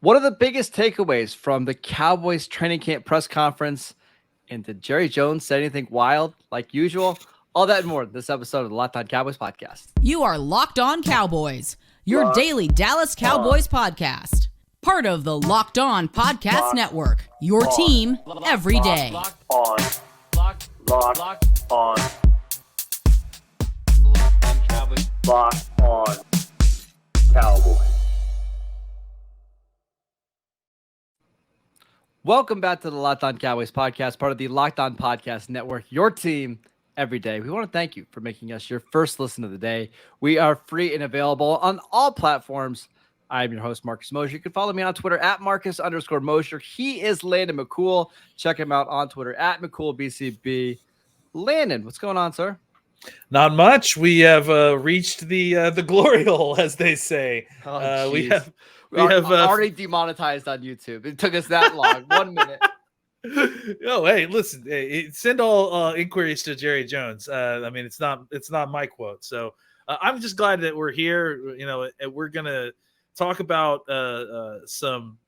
What are the biggest takeaways from the Cowboys training camp press conference? And did Jerry Jones say anything wild like usual? All that and more in this episode of the Locked On Cowboys podcast. You are Locked On Cowboys, your daily Dallas Cowboys podcast. Part of the Locked On Podcast Network, your team every day. Locked on Cowboys. Locked on Cowboys. Welcome back to the Locked On Cowboys podcast, part of the Locked On Podcast Network, your team every day. We want to thank you for making us your first listen of the day. We are free and available on all platforms. I'm your host, Marcus Mosher. You can follow me on Twitter at Marcus_Mosher. He is Landon McCool. Check him out on Twitter at McCoolBCB. Landon, what's going on, sir? Not much. We have reached the glory hole, as they say. We have already demonetized on YouTube. It took us that long. 1 minute. Oh, hey, listen. Hey, send all inquiries to Jerry Jones. I mean, it's not my quote. So I'm just glad that we're here. You know, and we're gonna talk about some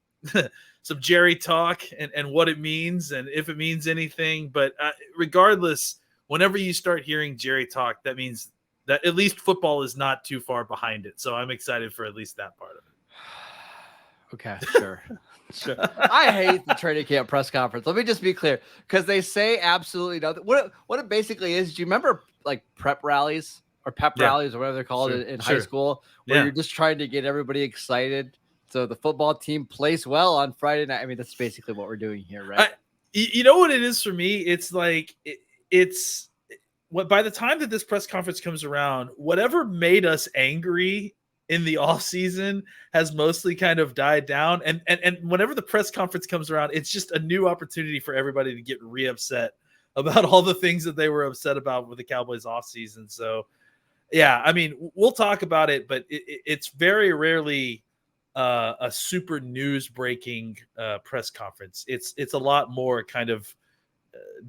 some Jerry talk and what it means and if it means anything. But regardless, whenever you start hearing Jerry talk, that means that at least football is not too far behind it. So I'm excited for at least that part of it. Okay, sure. Sure. I hate the training camp press conference. Let me just be clear, because they say absolutely nothing. What it basically is, do you remember like prep rallies or pep rallies or whatever they're called in high school, where you're just trying to get everybody excited so the football team plays well on Friday night? I mean, that's basically what we're doing here, right? You know what it is for me? It's like it's what by the time that this press conference comes around, whatever made us angry in the off season has mostly kind of died down. And whenever the press conference comes around, it's just a new opportunity for everybody to get re-upset about all the things that they were upset about with the Cowboys off season. So yeah, I mean, we'll talk about it, but it's very rarely a super news breaking press conference. It's a lot more kind of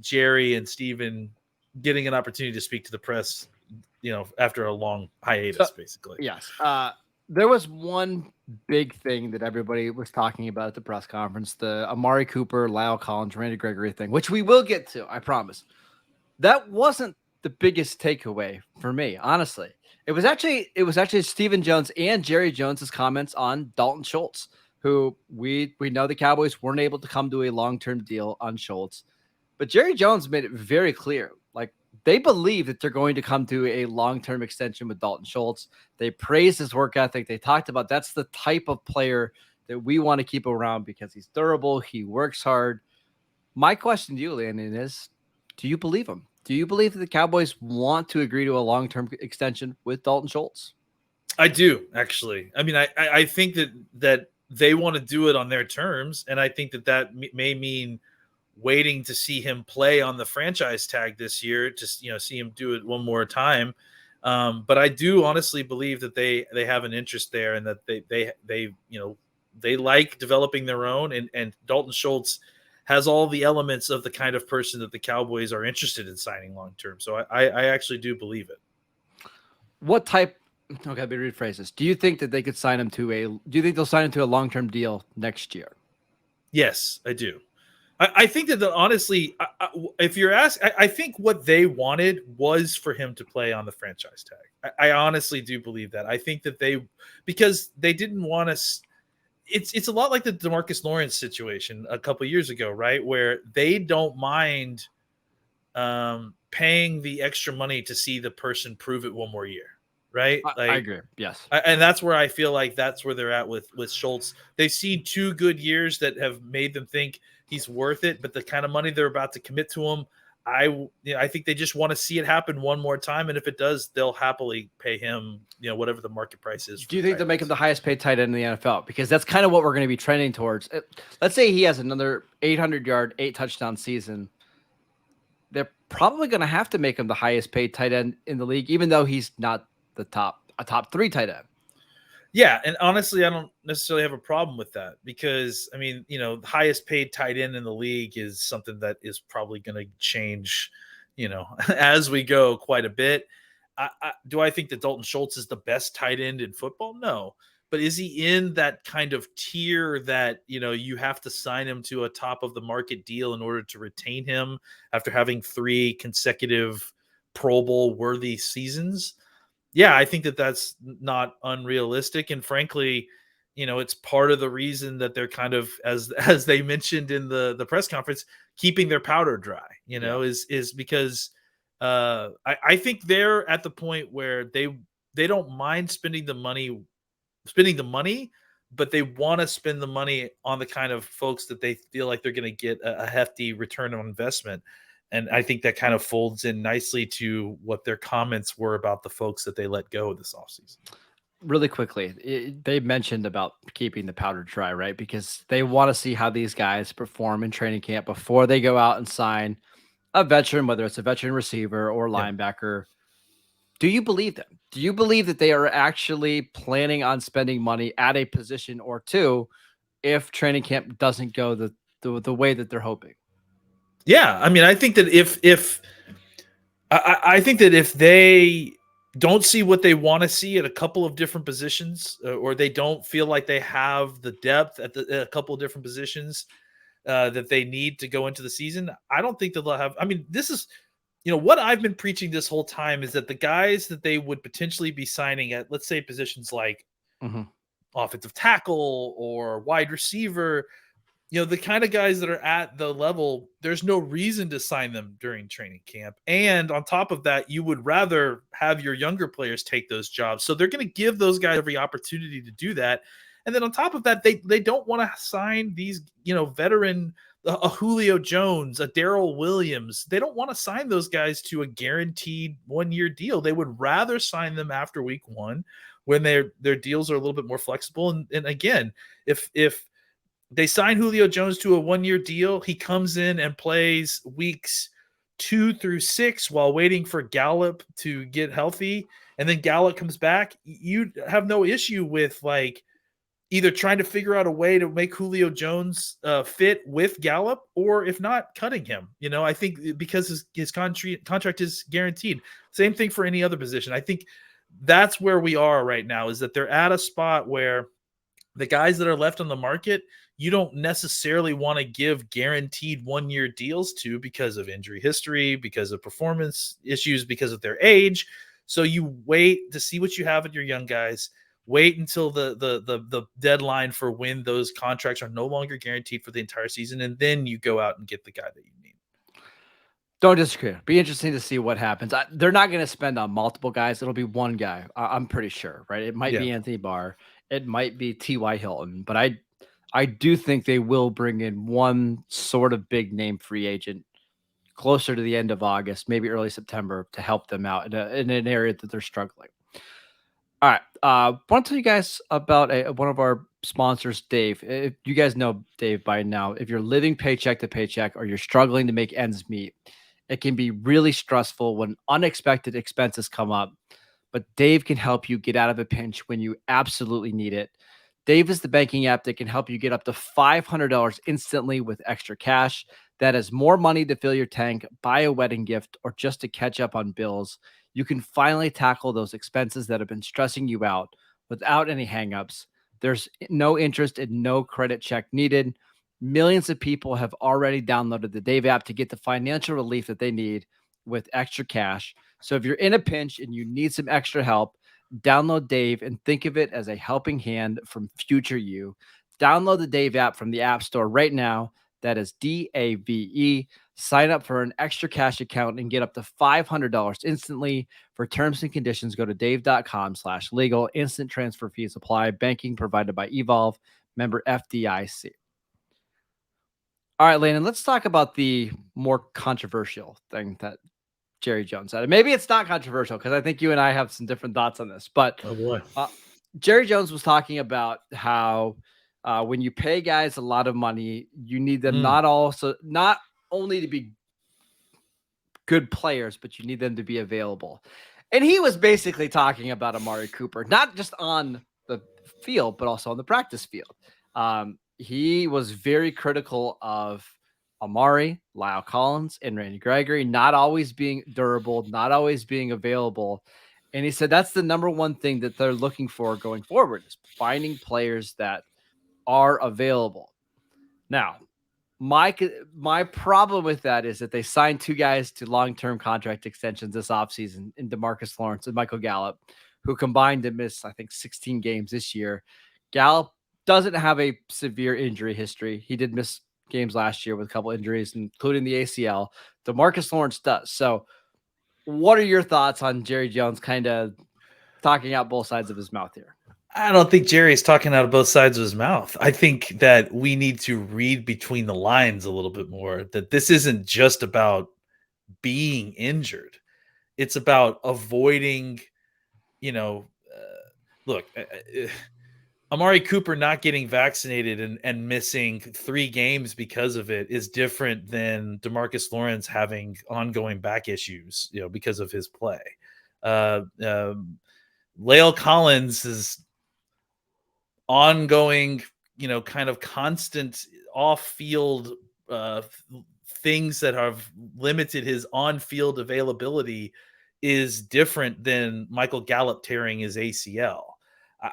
Jerry and Steven getting an opportunity to speak to the press, you know, after a long hiatus, basically. Yes. There was one big thing that everybody was talking about at the press conference, the Amari Cooper, Lyle Collins, Randy Gregory thing, which we will get to, I promise. That wasn't the biggest takeaway for me, honestly. It was actually Stephen Jones and Jerry Jones's comments on Dalton Schultz, who we know the Cowboys weren't able to come to a long-term deal on Schultz. But Jerry Jones made it very clear, like, they believe that they're going to come to a long-term extension with Dalton Schultz. They praised his work ethic. They talked about that's the type of player that we want to keep around because he's durable. He works hard. My question to you, Landon, is do you believe him? Do you believe that the Cowboys want to agree to a long-term extension with Dalton Schultz? I do, actually. I mean, I think that they want to do it on their terms, and I think that may mean waiting to see him play on the franchise tag this year to, you know, see him do it one more time. But I do honestly believe that they have an interest there and that they you know, they like developing their own, and Dalton Schultz has all the elements of the kind of person that the Cowboys are interested in signing long-term. So I actually do believe it. What type, okay, let me rephrase this. Do you think that they could sign him do you think they'll sign him to a long-term deal next year? Yes, I do. I think that honestly, if you're asked, I think what they wanted was for him to play on the franchise tag. I honestly do believe that. I think that because they didn't want us. It's a lot like the DeMarcus Lawrence situation a couple years ago, right? Where they don't mind paying the extra money to see the person prove it one more year, right? I agree. Yes. And that's where I feel like that's where they're at with Schultz. They've seen 2 good years that have made them think he's worth it, but the kind of money they're about to commit to him, I think they just want to see it happen one more time, and if it does, they'll happily pay him, you know, whatever the market price is. Do you think they'll make him the highest paid tight end in the NFL? Because that's kind of what we're going to be trending towards. Let's say he has another 800-yard, 8-touchdown season. They're probably going to have to make him the highest paid tight end in the league, even though he's not a top 3 tight end. Yeah, and honestly, I don't necessarily have a problem with that because, I mean, you know, the highest paid tight end in the league is something that is probably going to change, you know, as we go quite a bit. Do I think that Dalton Schultz is the best tight end in football? No. but is he in that kind of tier that, you have to sign him to a top of the market deal in order to retain him after having 3 consecutive Pro Bowl worthy seasons? Yeah, I think that that's not unrealistic. And frankly, it's part of the reason that they're kind of, as they mentioned in the press conference, keeping their powder dry, is because I think they're at the point where they don't mind spending the money, but they want to spend the money on the kind of folks that they feel like they're going to get a hefty return on investment. And I think that kind of folds in nicely to what their comments were about the folks that they let go this offseason. Really quickly, they mentioned about keeping the powder dry, right? Because they want to see how these guys perform in training camp before they go out and sign a veteran, whether it's a veteran receiver or linebacker. Do you believe them? Do you believe that they are actually planning on spending money at a position or two if training camp doesn't go the way that they're hoping? Yeah, I mean, I think that I think that if they don't see what they want to see at a couple of different positions, or they don't feel like they have the depth at a couple of different positions that they need to go into the season, I don't think that they'll have. I mean, this is, what I've been preaching this whole time is that the guys that they would potentially be signing at, let's say, positions like offensive tackle or wide receiver, the kind of guys that are at the level, there's no reason to sign them during training camp. And on top of that, you would rather have your younger players take those jobs. So they're going to give those guys every opportunity to do that. And then on top of that, they don't want to sign these, veteran, a Julio Jones, a Darrell Williams. They don't want to sign those guys to a guaranteed 1-year deal. They would rather sign them after week 1 when their deals are a little bit more flexible. And again, if they sign Julio Jones to a 1-year deal, he comes in and plays weeks 2 through 6 while waiting for Gallup to get healthy, and then Gallup comes back. You have no issue with either trying to figure out a way to make Julio Jones fit with Gallup, or if not, cutting him. I think because his contract is guaranteed. Same thing for any other position. I think that's where we are right now, is that they're at a spot where the guys that are left on the market, you don't necessarily want to give guaranteed 1-year deals to because of injury history, because of performance issues, because of their age. So you wait to see what you have in your young guys. Wait until the deadline for when those contracts are no longer guaranteed for the entire season, and then you go out and get the guy that you need. Don't disagree. Be interesting to see what happens. They're not going to spend on multiple guys. It'll be one guy. I'm pretty sure, right? It might be Anthony Barr. It might be T.Y. Hilton, but I do think they will bring in one sort of big name free agent closer to the end of August, maybe early September, to help them out in an area that they're struggling. All right. I want to tell you guys about one of our sponsors, Dave. If you guys know Dave by now, if you're living paycheck to paycheck or you're struggling to make ends meet, it can be really stressful when unexpected expenses come up. But Dave can help you get out of a pinch when you absolutely need it. Dave is the banking app that can help you get up to $500 instantly with extra cash. That is more money to fill your tank, buy a wedding gift, or just to catch up on bills. You can finally tackle those expenses that have been stressing you out without any hangups. There's no interest and no credit check needed. Millions of people have already downloaded the Dave app to get the financial relief that they need with extra cash. So if you're in a pinch and you need some extra help, download Dave and think of it as a helping hand from future you. Download the Dave app from the App Store right now. That is DAVE. Sign up for an extra cash account and get up to $500 instantly. For terms and conditions, go to dave.com/legal. Instant transfer fees apply. Banking provided by Evolve. Member FDIC. All right, Landon, let's talk about the more controversial thing that Jerry Jones said. Maybe it's not controversial because I think you and I have some different thoughts on this. But oh boy, Jerry Jones was talking about how when you pay guys a lot of money, you need them not only to be good players, but you need them to be available. And he was basically talking about Amari Cooper, not just on the field, but also on the practice field. He was very critical of Amari, Lyle Collins, and Randy Gregory not always being durable, not always being available. And he said that's the number one thing that they're looking for going forward is finding players that are available. Now, my problem with that is that they signed two guys to long-term contract extensions this offseason in DeMarcus Lawrence and Michael Gallup, who combined to miss, I think, 16 games this year. Gallup doesn't have a severe injury history. He did miss games last year with a couple injuries, including the ACL. DeMarcus Lawrence does. So what are your thoughts on Jerry Jones kind of talking out both sides of his mouth here? I don't think Jerry's talking out of both sides of his mouth. I think that we need to read between the lines a little bit more, that this isn't just about being injured. It's about avoiding, look, Amari Cooper not getting vaccinated and missing 3 games because of it is different than DeMarcus Lawrence having ongoing back issues, because of his play. La'el Collins is ongoing, kind of constant off-field things that have limited his on-field availability is different than Michael Gallup tearing his ACL.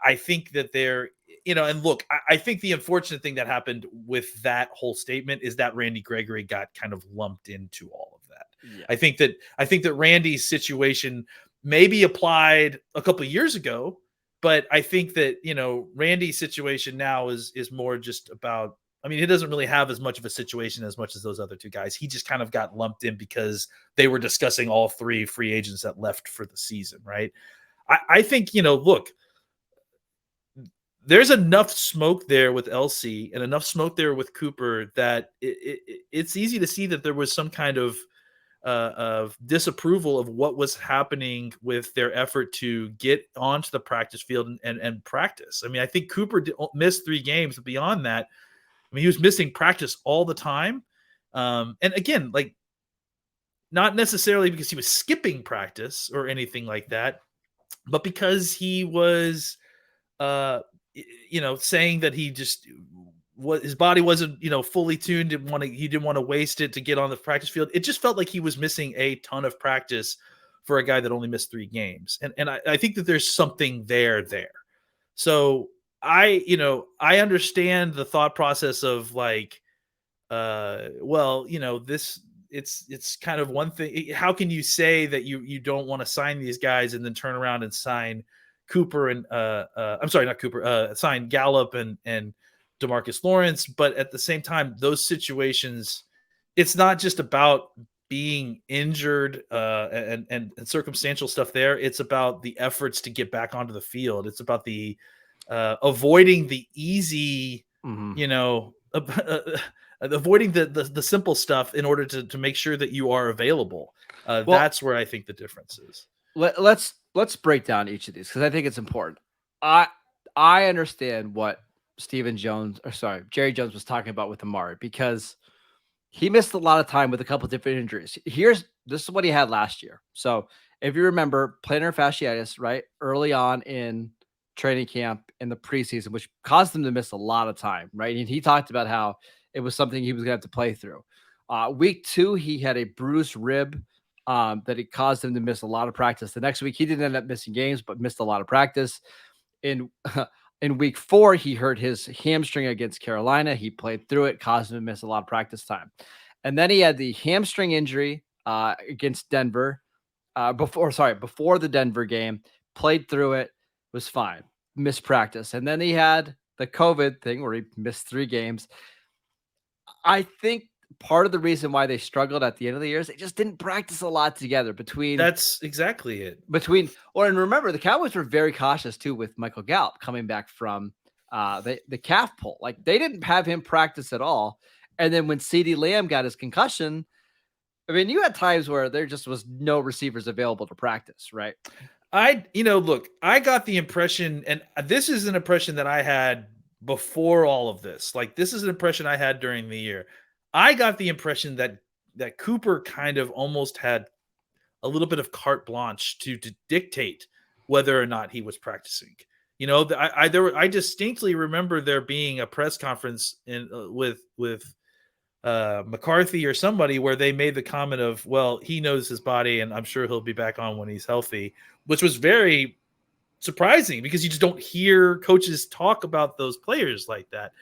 I think that they're, and look, I think the unfortunate thing that happened with that whole statement is that Randy Gregory got kind of lumped into all of that. Yeah. I think that Randy's situation maybe applied a couple of years ago, but I think that, Randy's situation now is more just about, he doesn't really have as much of a situation as much as those other two guys. He just kind of got lumped in because they were discussing all 3 free agents that left for the season, right? I think, look, there's enough smoke there with LC and enough smoke there with Cooper that it's easy to see that there was some kind of disapproval of what was happening with their effort to get onto the practice field and practice. I think Cooper missed 3 games, but beyond that, he was missing practice all the time. And again, not necessarily because he was skipping practice or anything like that, but because he was, saying that he just his body wasn't, fully tuned. He didn't want to waste it to get on the practice field. It just felt like he was missing a ton of practice for a guy that only missed 3 games. And I think that there's something there. So I understand the thought process of it's kind of one thing. How can you say that you don't want to sign these guys and then turn around and sign Cooper and sign Gallup and DeMarcus Lawrence? But at the same time, those situations, it's not just about being injured and circumstantial stuff there. It's about the efforts to get back onto the field. It's about the avoiding the easy, avoiding the simple stuff in order to make sure that you are available. That's where I think the difference is. Let's break down each of these because I think it's important. I understand what Jerry Jones was talking about with Amari because he missed a lot of time with a couple different injuries. This is what he had last year. So if you remember, plantar fasciitis, right, early on in training camp in the preseason, which caused him to miss a lot of time, right? And he talked about how it was something he was going to have to play through. Week 2, he had a bruised rib that it caused him to miss a lot of practice. The next week, he didn't end up missing games, but missed a lot of practice. In week 4, he hurt his hamstring against Carolina. He played through it, caused him to miss a lot of practice time. And then he had the hamstring injury against Denver before the Denver game, played through it, was fine, missed practice. And then he had the COVID thing where he missed 3 games. I think part of the reason why they struggled at the end of the year is they just didn't practice a lot together That's exactly it. And remember, the Cowboys were very cautious too with Michael Gallup coming back from the calf pull. They didn't have him practice at all. And then when CeeDee Lamb got his concussion, you had times where there just was no receivers available to practice, right? I got the impression, and this is an impression that I had before all of this. This is an impression I had during the year. I got the impression that Cooper kind of almost had a little bit of carte blanche to dictate whether or not he was practicing. I distinctly remember there being a press conference with McCarthy or somebody where they made the comment of, well, he knows his body and I'm sure he'll be back on when he's healthy, which was very surprising because you just don't hear coaches talk about those players like that.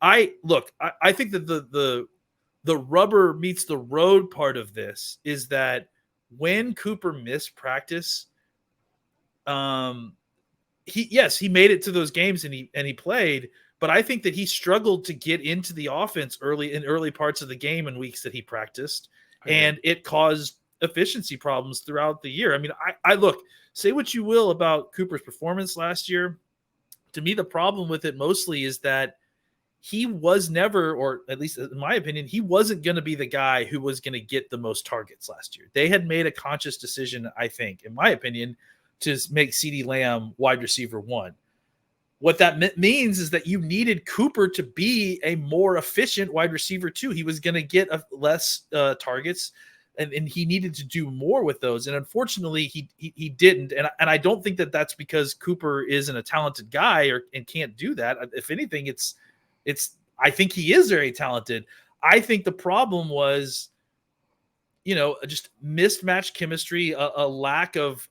I think that the rubber meets the road part of this is that when Cooper missed practice, he made it to those games and he played, but I think that he struggled to get into the offense early parts of the game in weeks that he practiced, and it caused efficiency problems throughout the year. I mean, I look, say what you will about Cooper's performance last year. To me, the problem with it mostly is that he was never, or at least in my opinion, he wasn't going to be the guy who was going to get the most targets last year. They had made a conscious decision, I think, in my opinion, to make CeeDee Lamb wide receiver 1. What that means is that you needed Cooper to be a more efficient wide receiver 2. He was going to get less targets, and he needed to do more with those. And unfortunately, he didn't. And I don't think that that's because Cooper isn't a talented guy and can't do that. If anything, I think he is very talented. I think the problem was, just mismatched chemistry, a lack of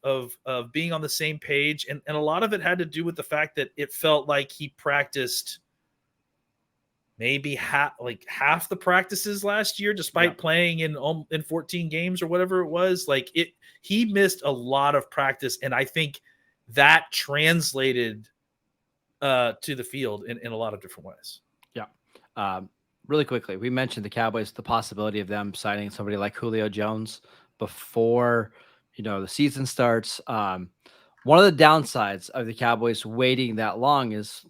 being on the same page. And a lot of it had to do with the fact that it felt like he practiced maybe half the practices last year, despite playing in 14 games or whatever it was. He missed a lot of practice. And I think that translated to the field in a lot of different ways. Yeah. Really quickly, we mentioned the Cowboys, the possibility of them signing somebody like Julio Jones before, the season starts. One of the downsides of the Cowboys waiting that long is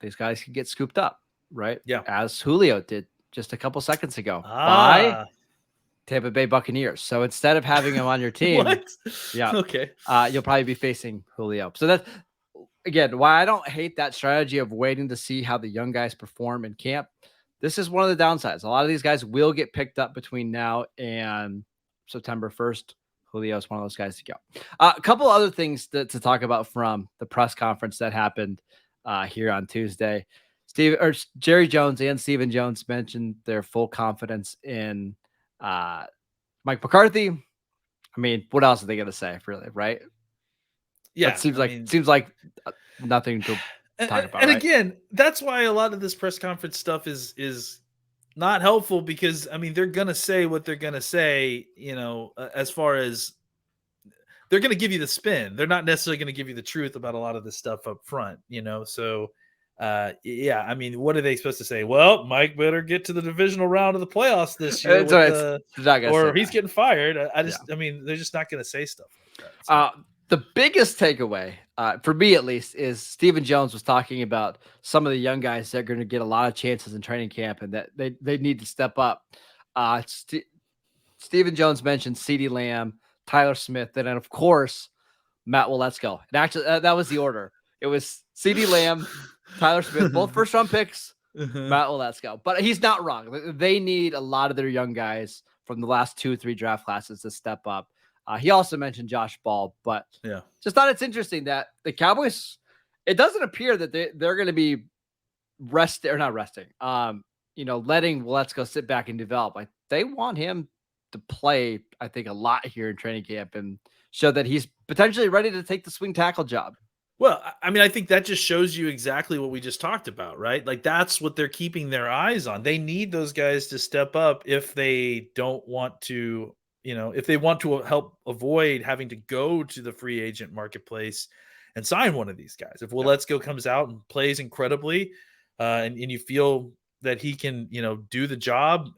these guys can get scooped up, right? Yeah. As Julio did just a couple seconds ago by Tampa Bay Buccaneers. So instead of having him on your team, okay, you'll probably be facing Julio. So that's, again, why I don't hate that strategy of waiting to see how the young guys perform in camp. This is one of the downsides. A lot of these guys will get picked up between now and September 1st. Julio is one of those guys to go. A couple other things to talk about from the press conference that happened here on Tuesday. Jerry Jones and Stephen Jones mentioned their full confidence in Mike McCarthy. I mean, what else are they going to say, really, right? Yeah, it seems like nothing to talk about. And right? Again, that's why a lot of this press conference stuff is not helpful because they're gonna say what they're gonna say. As far as they're gonna give you the spin, they're not necessarily gonna give you the truth about a lot of this stuff up front. So what are they supposed to say? Well, Mike better get to the divisional round of the playoffs this year, or he's getting fired. They're just not gonna say stuff like that. So. The biggest takeaway, for me at least, is Stephen Jones was talking about some of the young guys that are going to get a lot of chances in training camp and that they need to step up. Stephen Jones mentioned CeeDee Lamb, Tyler Smith, and then, of course, Matt Waletzko. And actually, that was the order. It was CeeDee Lamb, Tyler Smith, both first-round picks, Matt Waletzko. But he's not wrong. They need a lot of their young guys from the last 2-3 draft classes to step up. He also mentioned Josh Ball, but just thought it's interesting that the Cowboys, it doesn't appear that they're going to be letting Waletzko sit back and develop. Like, they want him to play, I think, a lot here in training camp and show that he's potentially ready to take the swing tackle job. Well, I think that just shows you exactly what we just talked about, right? Like, that's what they're keeping their eyes on. They need those guys to step up if they don't want to, if they want to help avoid having to go to the free agent marketplace and sign one of these guys. If Waletzko comes out and plays incredibly, and you feel that he can, do the job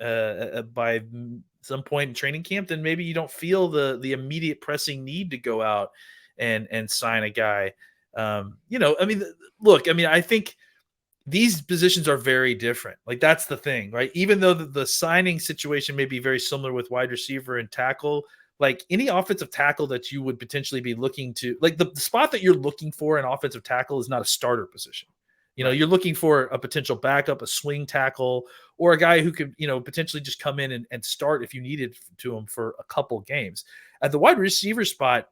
by some point in training camp, then maybe you don't feel the immediate pressing need to go out and sign a guy. I think these positions are very different. Like, that's the thing, right? Even though the signing situation may be very similar with wide receiver and tackle, like any offensive tackle that you would potentially be looking to, like the spot that you're looking for in offensive tackle is not a starter position. You're looking for a potential backup, a swing tackle, or a guy who could, potentially just come in and start if you needed to him for a couple games. At the wide receiver spot,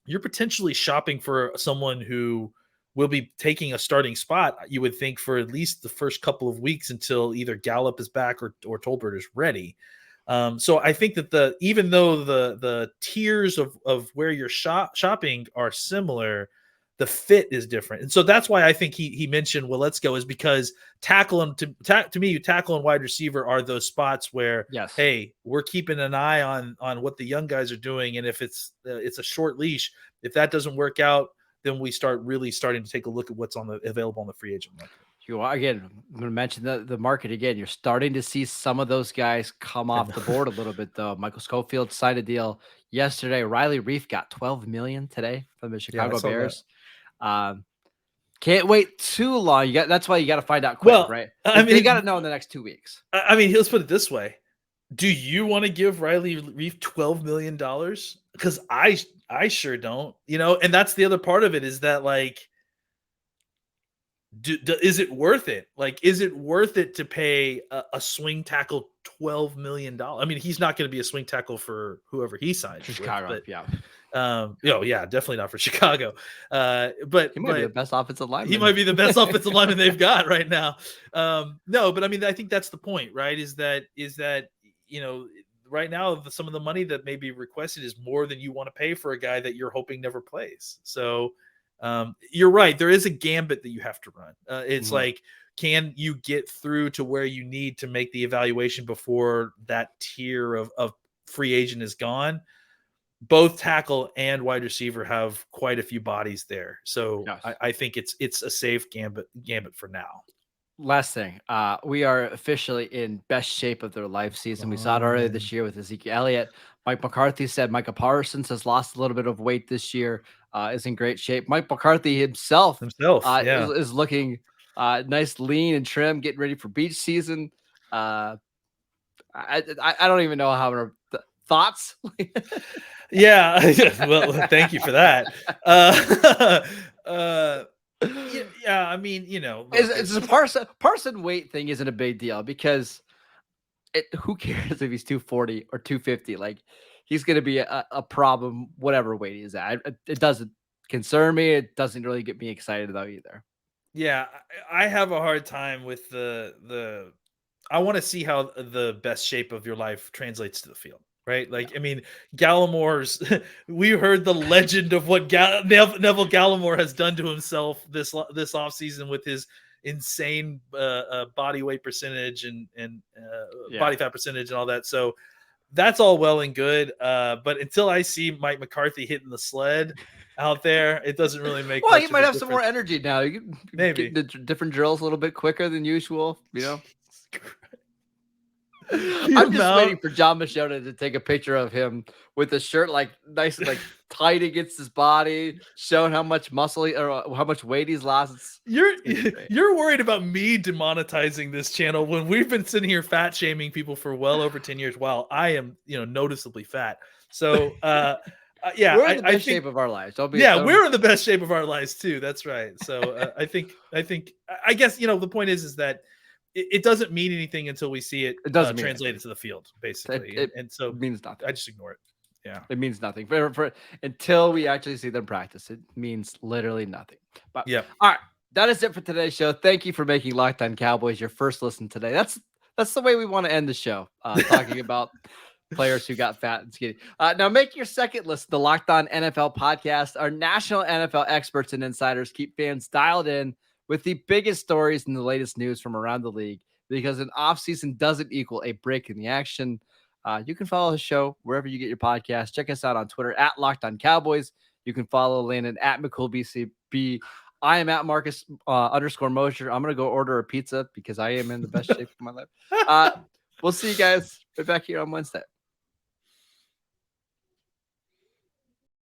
you're potentially shopping for someone who will be taking a starting spot, you would think, for at least the first couple of weeks until either Gallup is back or Tolbert is ready. So I think that even though the tiers of where you're shopping are similar, the fit is different. And so that's why I think he mentioned, well, let's go, is because tackle and to me, tackle and wide receiver are those spots where, yes, hey, we're keeping an eye on what the young guys are doing. And if it's a short leash, if that doesn't work out, then we starting to take a look at what's available on the free agent market. Again, I'm going to mention the market again. You're starting to see some of those guys come off the board a little bit, though. Michael Schofield signed a deal yesterday. Riley Reif got $12 million today from the Chicago Bears. Can't wait too long. That's why you got to find out quick, right? I mean, you got to know in the next 2 weeks. I mean, let's put it this way: do you want to give Riley Reif $12 million? Because I sure don't. And that's the other part of it, is that, like, is it worth it? Like, is it worth it to pay a swing tackle $12 million? I mean, he's not going to be a swing tackle for whoever he signs for Chicago, with, but, yeah. Yeah, definitely not for Chicago. But he might be the best offensive lineman. He might be the best offensive lineman they've got right now. No, but I mean, I think that's the point, right? Is that right now some of the money that may be requested is more than you want to pay for a guy that you're hoping never plays. So you're right. There is a gambit that you have to run. It's like, can you get through to where you need to make the evaluation before that tier of free agent is gone? Both tackle and wide receiver have quite a few bodies there. So yes. I think it's a safe gambit for now. Last thing, we are officially in best shape of their life season. We saw it earlier this year with Ezekiel Elliott. Mike McCarthy said Micah Parsons has lost a little bit of weight this year, is in great shape. Mike McCarthy himself is looking nice, lean and trim, getting ready for beach season. I don't even know how thoughts. Yeah. Well, thank you for that. Yeah, I mean, it's a Parson weight thing isn't a big deal, because who cares if he's 240 or 250? Like, he's going to be a problem, whatever weight he's at. It doesn't concern me. It doesn't really get me excited though either. Yeah, I have a hard time with the. I want to see how the best shape of your life translates to the field. Right. Like, I mean, Gallimore's, we heard the legend of what Neville Gallimore has done to himself this offseason with his insane body weight percentage and body fat percentage and all that. So that's all well and good. But until I see Mike McCarthy hitting the sled out there, it doesn't really make well, he might have some more energy now. You can maybe get the different drills a little bit quicker than usual, I'm just waiting for John Machota to take a picture of him with a shirt like nice, like tight against his body, showing how much muscle or how much weight he's lost. You're worried about me demonetizing this channel when we've been sitting here fat shaming people for well over 10 years while I am, noticeably fat. So, yeah, we're in the best shape of our lives. We're in the best shape of our lives too. That's right. So I guess, the point is that it doesn't mean anything until we see it translated to the field, basically. And so it means nothing. I just ignore it. Yeah. It means nothing for until we actually see them practice. It means literally nothing. But yeah. All right. That is it for today's show. Thank you for making Locked On Cowboys your first listen today. That's the way we want to end the show. Talking about players who got fat and skinny. Now make your second listen, the Locked On NFL podcast. Our national NFL experts and insiders keep fans dialed in with the biggest stories and the latest news from around the league, because an offseason doesn't equal a break in the action. You can follow the show wherever you get your podcast. Check us out on Twitter at Locked On Cowboys. You can follow Landon at McCool BCB. I am at Marcus _ Mosher. I'm going to go order a pizza because I am in the best shape of my life. We'll see you guys right back here on Wednesday.